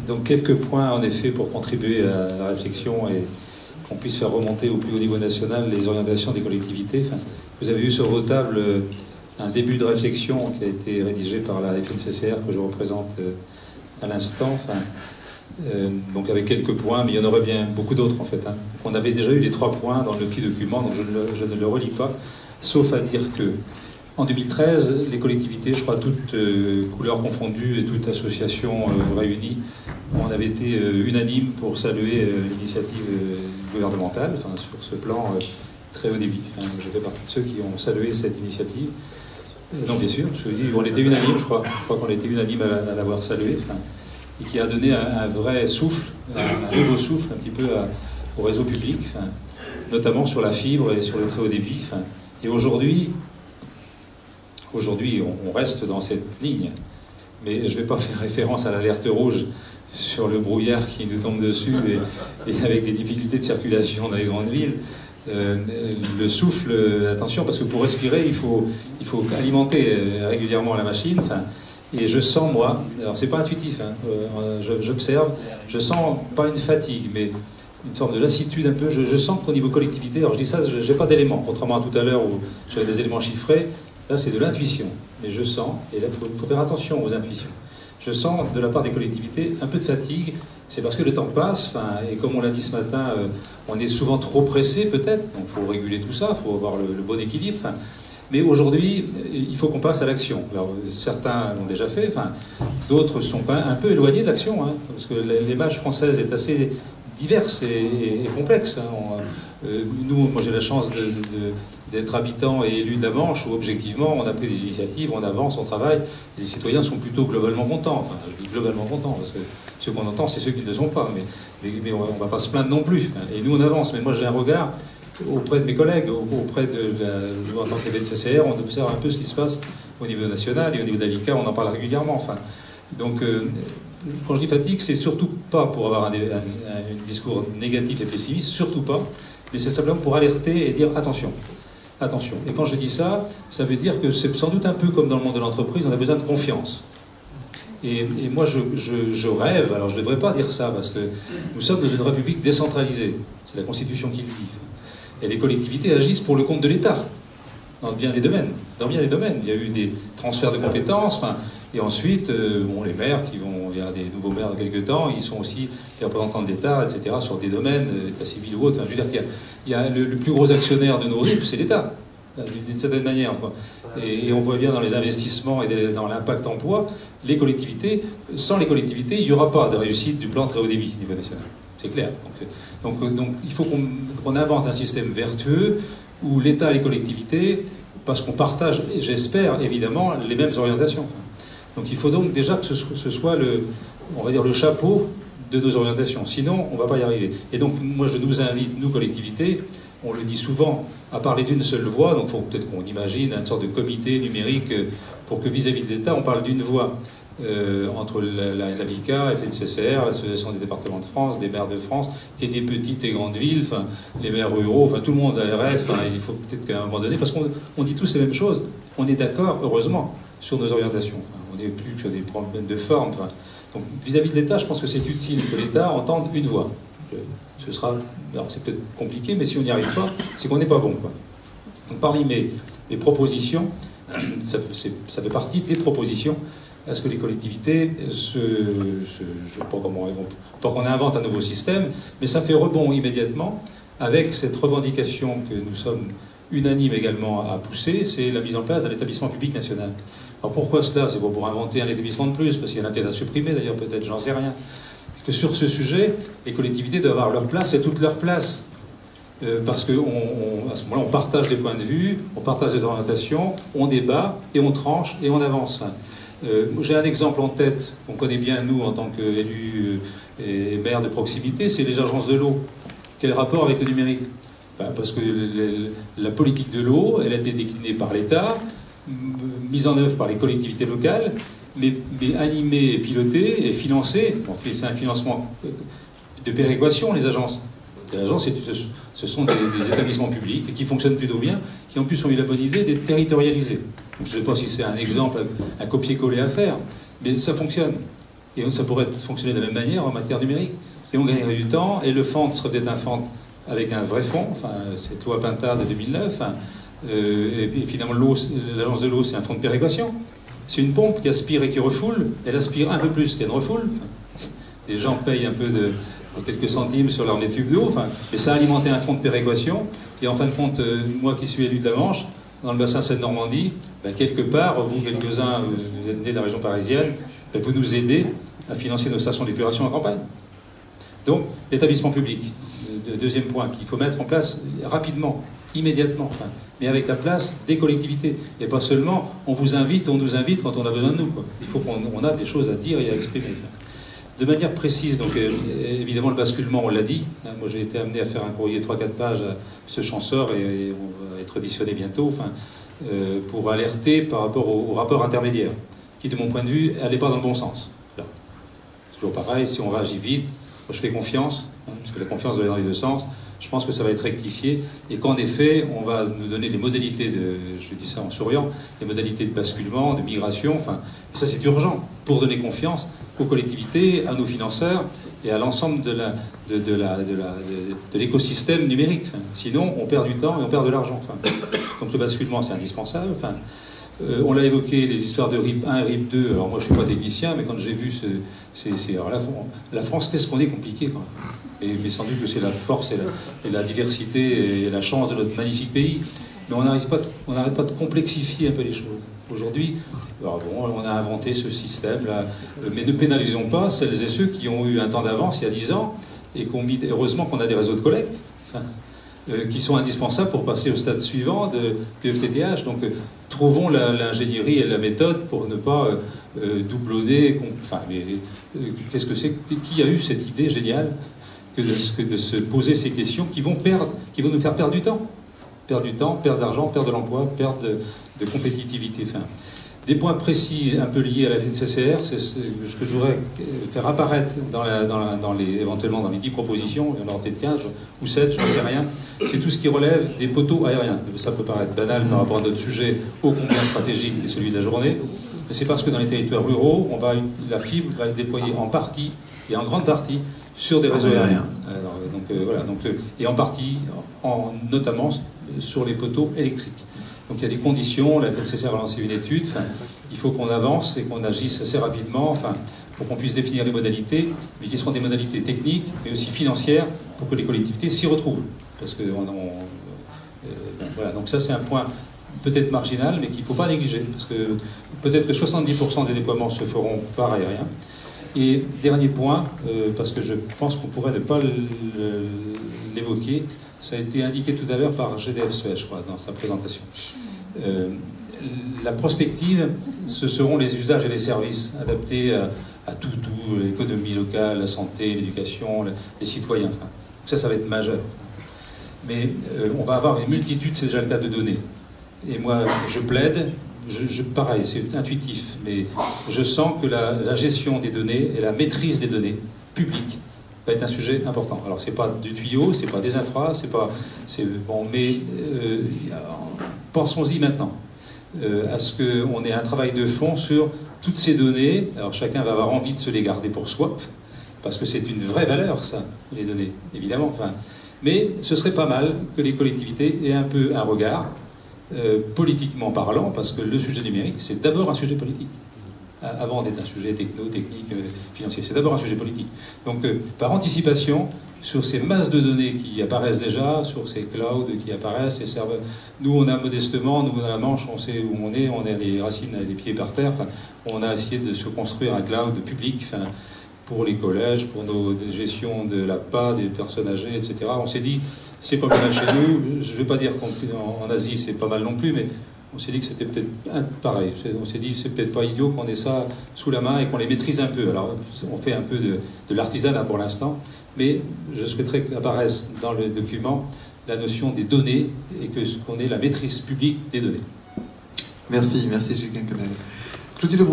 Donc quelques points en effet pour contribuer à la réflexion et qu'on puisse faire remonter au plus haut niveau national les orientations des collectivités. Enfin, vous avez eu sur vos tables un début de réflexion qui a été rédigé par la FNCCR que je représente à l'instant. Enfin, donc avec quelques points, mais il y en aurait bien beaucoup d'autres en fait. Hein. On avait déjà eu les 3 points dans le petit document, donc je ne le relis pas, sauf à dire que en 2013, les collectivités, je crois toutes couleurs confondues et toutes associations réunies, on avait été unanimes pour saluer l'initiative gouvernementale, enfin, sur ce plan très haut débit. Enfin, je fais partie de ceux qui ont salué cette initiative. Non, bien sûr, on était unanimes, je crois qu'on était unanimes à l'avoir salué, enfin, et qui a donné un vrai souffle, un nouveau souffle un petit peu au réseau public, enfin, notamment sur la fibre et sur le très haut débit. Enfin, et aujourd'hui, on reste dans cette ligne, mais je ne vais pas faire référence à l'alerte rouge sur le brouillard qui nous tombe dessus et avec les difficultés de circulation dans les grandes villes. Le souffle, attention, parce que pour respirer, il faut alimenter régulièrement la machine. Enfin, et je sens, moi, alors c'est pas intuitif, hein, j'observe, je sens pas une fatigue, mais une forme de lassitude un peu. Je sens qu'au niveau collectivité, alors je dis ça, je n'ai pas d'éléments, contrairement à tout à l'heure où j'avais des éléments chiffrés. Là, c'est de l'intuition, mais je sens, et là, il faut faire attention aux intuitions. Je sens de la part des collectivités un peu de fatigue, c'est parce que le temps passe, enfin, et comme on l'a dit ce matin, on est souvent trop pressé peut-être, donc il faut réguler tout ça, il faut avoir le bon équilibre. Enfin, mais aujourd'hui, il faut qu'on passe à l'action. Alors, certains l'ont déjà fait, enfin, d'autres sont quand même un peu éloignés de l'action, hein, parce que l'image française est assez diverse et complexe. Hein. Moi j'ai la chance d'être habitant et élu de la Manche, où objectivement on a pris des initiatives, on avance, on travaille, et les citoyens sont plutôt globalement contents. Enfin, je dis globalement contents, parce que ceux qu'on entend, c'est ceux qui ne le sont pas, mais on ne va pas se plaindre non plus. Et nous on avance, mais moi j'ai un regard auprès de mes collègues, auprès de en tant qu'FNCCR, on observe un peu ce qui se passe au niveau national, et au niveau de l'AVICA, on en parle régulièrement. Enfin, donc, quand je dis fatigue, c'est surtout pas pour avoir un discours négatif et pessimiste, surtout pas, mais c'est simplement pour alerter et dire attention, attention. Et quand je dis ça, ça veut dire que c'est sans doute un peu comme dans le monde de l'entreprise, on a besoin de confiance. Et moi, je rêve, alors je ne devrais pas dire ça, parce que nous sommes dans une république décentralisée, c'est la Constitution qui le dit. Et les collectivités agissent pour le compte de l'État, dans bien des domaines. Dans bien des domaines, il y a eu des transferts de compétences, enfin, et ensuite, les maires il y a des nouveaux maires dans quelques temps, ils sont aussi les représentants de l'État, etc., sur des domaines, état civil ou autre. Enfin, je veux dire qu'il y a le plus gros actionnaire de nos RIP, c'est l'État, d'une certaine manière, quoi. Et on voit bien dans les investissements et dans l'impact emploi, les collectivités, sans les collectivités, il n'y aura pas de réussite du plan très haut débit au niveau national. C'est clair. Donc il faut qu'on invente un système vertueux où l'État et les collectivités, parce qu'on partage, j'espère, évidemment, les mêmes orientations. Donc il faut donc déjà que ce soit on va dire le chapeau de nos orientations. Sinon, on ne va pas y arriver. Et donc moi je nous invite, nous collectivités, on le dit souvent, à parler d'une seule voix. Donc il faut peut-être qu'on imagine une sorte de comité numérique pour que vis-à-vis de l'État, on parle d'une voix. Entre la VICA, FNCCR, l'Association des départements de France, des maires de France, et des petites et grandes villes, enfin, les maires ruraux, enfin tout le monde, ARF, enfin, il faut peut-être qu'à un moment donné, parce qu'on dit tous les mêmes choses, on est d'accord, heureusement, sur nos orientations. Enfin, on n'est plus que sur des problèmes de forme. Enfin, donc vis-à-vis de l'État, je pense que c'est utile que l'État entende une voix. Ce sera, alors c'est peut-être compliqué, mais si on n'y arrive pas, c'est qu'on n'est pas bon, quoi. Donc parmi mes propositions, ça fait partie des propositions à ce que les collectivités je ne sais pas comment elles vont, pas qu'on invente un nouveau système, mais ça fait rebond immédiatement avec cette revendication que nous sommes unanimes également à pousser, c'est la mise en place d'un établissement public national. Alors pourquoi cela? C'est pas pour inventer un établissement de plus, parce qu'il y en a peut-être à supprimer d'ailleurs, peut-être, j'en sais rien. Que sur ce sujet, les collectivités doivent avoir leur place et toute leur place. Parce qu'à ce moment-là, on partage des points de vue, on partage des orientations, on débat, et on tranche, et on avance. J'ai un exemple en tête qu'on connaît bien, nous, en tant qu'élus et maires de proximité, c'est les agences de l'eau. Quel rapport avec le numérique? Parce que la politique de l'eau, elle a été déclinée par l'État, mise en œuvre par les collectivités locales, mais animée et pilotée et financée. C'est un financement de péréquation, les agences. Les agences, ce sont des établissements publics qui fonctionnent plutôt bien, qui en plus ont eu la bonne idée d'être territorialisés. Je ne sais pas si c'est un exemple, un copier-coller à faire, mais ça fonctionne. Et ça pourrait fonctionner de la même manière en matière numérique. Et on gagnerait du temps, et le FANT serait peut-être un FANT avec un vrai fonds, enfin, cette loi Pinta de 2009, hein, et puis finalement l'agence de l'eau, c'est un fonds de péréquation. C'est une pompe qui aspire et qui refoule, elle aspire un peu plus qu'elle ne refoule. Enfin, les gens payent un peu de quelques centimes sur leur mètre cube d'eau, enfin, mais ça a alimenté un fonds de péréquation, et en fin de compte, moi qui suis élu de la Manche, dans le bassin Seine-Normandie, ben, quelque part, vous quelques-uns, vous êtes nés de la région parisienne, ben, vous nous aidez à financer nos stations d'épuration en campagne. Donc, l'établissement public, deuxième point, qu'il faut mettre en place rapidement, immédiatement, enfin, mais avec la place des collectivités. Et pas seulement, on vous invite, on nous invite quand on a besoin de nous, quoi. Il faut qu'on a des choses à dire et à exprimer. De manière précise, donc évidemment le basculement, on l'a dit, hein, moi j'ai été amené à faire un courrier 3-4 pages à ce Chanceur, et on va être auditionné bientôt, enfin, pour alerter par rapport au rapport intermédiaire, qui de mon point de vue, n'allait pas dans le bon sens. Là. Toujours pareil, si on réagit vite, moi je fais confiance, hein, parce que la confiance doit aller dans les deux sens, je pense que ça va être rectifié, et qu'en effet, on va nous donner les modalités de, je dis ça en souriant, les modalités de basculement, de migration, enfin, et ça c'est urgent, pour donner confiance aux collectivités, à nos financeurs, et à l'ensemble de l'écosystème numérique. Enfin, sinon, on perd du temps et on perd de l'argent. Enfin, donc le basculement, c'est indispensable. Enfin, on l'a évoqué, les histoires de RIP 1 et RIP 2. Alors moi, je ne suis pas technicien, mais quand j'ai vu alors la France, qu'est-ce qu'on est compliqué, quoi. Mais sans doute que c'est la force et la diversité et la chance de notre magnifique pays. Mais on n'arrête pas de complexifier un peu les choses. Aujourd'hui, bon, on a inventé ce système-là, mais ne pénalisons pas celles et ceux qui ont eu un temps d'avance il y a 10 ans, et heureusement qu'on a des réseaux de collecte, enfin, qui sont indispensables pour passer au stade suivant de FTTH. Donc trouvons l'ingénierie et la méthode pour ne pas doublonner. Enfin, qu'est-ce que c'est? Qui a eu cette idée géniale que de se poser ces questions qui vont nous faire perdre du temps? Perdre du temps, perdre d'argent, perdre de l'emploi, perdre de compétitivité. Enfin, des points précis un peu liés à la FNCCR, c'est ce que je voudrais faire apparaître éventuellement dans les 10 propositions, il y en aura peut-être 15 ou 7, je ne sais rien, c'est tout ce qui relève des poteaux aériens. Ça peut paraître banal par rapport à notre sujet ô combien stratégique qui est celui de la journée, mais c'est parce que dans les territoires ruraux, la fibre va être déployée en partie, et en grande partie, sur des réseaux aériens. Alors, voilà, et en partie, notamment sur les poteaux électriques. Donc il y a des conditions, la FNCCR a lancé une étude, enfin, il faut qu'on avance et qu'on agisse assez rapidement, enfin, pour qu'on puisse définir les modalités, mais qui seront des modalités techniques, mais aussi financières, pour que les collectivités s'y retrouvent. Parce que voilà, donc ça c'est un point peut-être marginal, mais qu'il ne faut pas négliger, parce que peut-être que 70% des déploiements se feront par aérien. Et dernier point, parce que je pense qu'on pourrait ne pas l'évoquer, ça a été indiqué tout à l'heure par GDF Suez, je crois, dans sa présentation. La prospective, ce seront les usages et les services adaptés à tout, l'économie locale, la santé, l'éducation, les citoyens. Enfin, ça va être majeur. Mais on va avoir une multitude, c'est déjà le tas de données. Et moi, je plaide, pareil, c'est intuitif, mais je sens que la gestion des données et la maîtrise des données publiques va être un sujet important. Alors c'est pas du tuyau, c'est pas des infras, bon, mais pensons-y maintenant à ce qu'on ait un travail de fond sur toutes ces données. Alors chacun va avoir envie de se les garder pour soi, parce que c'est une vraie valeur, ça, les données, évidemment. Enfin, mais ce serait pas mal que les collectivités aient un peu un regard politiquement parlant, parce que le sujet numérique, c'est d'abord un sujet politique. Avant d'être un sujet technique, financier. C'est d'abord un sujet politique. Donc, par anticipation, sur ces masses de données qui apparaissent déjà, sur ces clouds qui apparaissent, ces serveurs, nous, on a modestement, nous, dans la Manche, on sait où on a les racines, les pieds par terre, enfin, on a essayé de se construire un cloud public, enfin, pour les collèges, pour nos gestions de l'APA, des personnes âgées, etc. On s'est dit, c'est pas mal chez nous, je ne vais pas dire qu'en Asie, c'est pas mal non plus, mais on s'est dit que c'était peut-être pareil. On s'est dit c'est peut-être pas idiot qu'on ait ça sous la main et qu'on les maîtrise un peu. Alors on fait un peu de l'artisanat pour l'instant, mais je souhaiterais qu'apparaisse dans le document la notion des données et qu'on ait la maîtrise publique des données. Merci Gilles Quinquenel. Clotilde